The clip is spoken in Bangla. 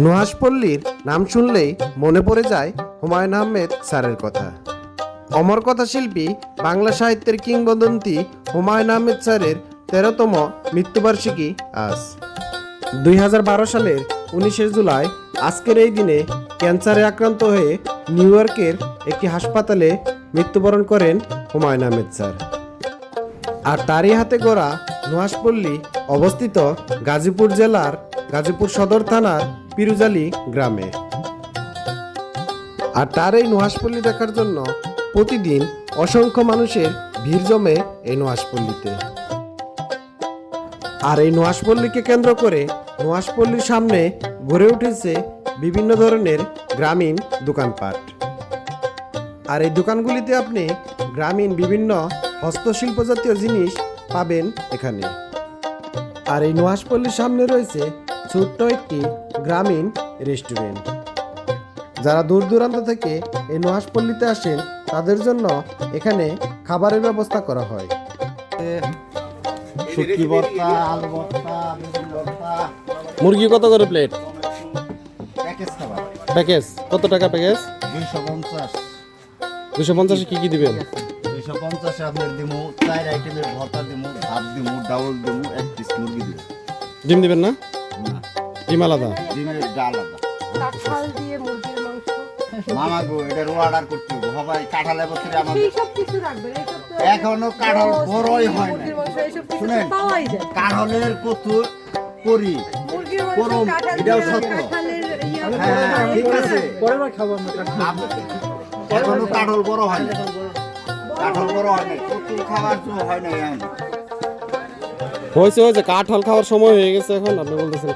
নুহাশপল্লীর নাম শুনলেই মনে পড়ে যায় হুমায়ুন আহমেদ স্যারের কথা। অমর কথা শিল্পী বাংলা সাহিত্যের কিংবদন্তি হুমায়ুন আহমেদ স্যারের ১৩তম মৃত্যুবার্ষিকী আজ। ২০১২ সালের ১৯শে জুলাই আজকের এই দিনে ক্যান্সারে আক্রান্ত হয়ে নিউ ইয়র্কের একটি হাসপাতালে মৃত্যুবরণ করেন হুমায়ুন আহমেদ স্যার। আর তারই হাতে গড়া নুহাশপল্লী অবস্থিত গাজীপুর জেলার গাজীপুর সদর থানার পিরুজালি গ্রামে। আর তার এই নুহাশপল্লী দেখার জন্য প্রতিদিন অসংখ্য মানুষের ভিড় জমে এই নুহাশপল্লীতে। আর এই নুহাশপল্লীকে কেন্দ্র করে নুহাশপল্লীর সামনে গড়ে উঠেছে বিভিন্ন ধরনের গ্রামীণ দোকানপাট। আর এই দোকানগুলিতে আপনি গ্রামীণ বিভিন্ন হস্তশিল্প জাতীয় জিনিস পাবেন এখানে। আর এই নুহাশপল্লীর সামনে রয়েছে ছোট্ট একটি গ্রামীণ রেস্টুরেন্ট। যারা দূর দূরান্ত থেকে এই নুহাশপল্লীতে আসেন তাদের জন্য এখানে খাবারের ব্যবস্থা করা হয়। শুটকি ভর্তা, আলু ভর্তা, বেগুন ভর্তা, মুরগি কত করে প্লেট? প্যাকেজ খাবার প্যাকেজ কত টাকা প্যাকেজ? 250। 250 কি কি দিবেন? 250 আপনার দিমু 4 আইটেমের ভর্তা দিমু, ভাত দিমু, ডাউল দিমু, এক পিস মুরগি দিমু। ডিম দিবেন না? না, ডিম আলাদা। ডিমের ডাল আলাদা। কাঁঠাল দিয়ে মুরগির মাংস মামা গো এটার অর্ডার করতে হবে। সবাই কাঁঠালের বছরে আমাদের এই সব কিছু রাখবেন। এই সব তো এখনো কাঁঠাল বড়ই হয় না। মুরগির মাংস এইসব কিছু শুনেন, পাওয়াই যায়। কাঁঠালের কচুর করি মুরগির মাংস গরম, কাঁঠাল এটাও দিয়ে, সত্য। কাঁঠালের ইয়া হ্যাঁ, ঠিক আছে। পরেরবার খাবো আমরা এখনো কাঁঠাল বড় হয় না। কাঁঠাল বড় হয় না, কচুর খাবার তো হয় না এখন। হয়েছে কাঠ হল খাওয়ার সময় হয়ে গেছে, এখন আপনি বলতেছেন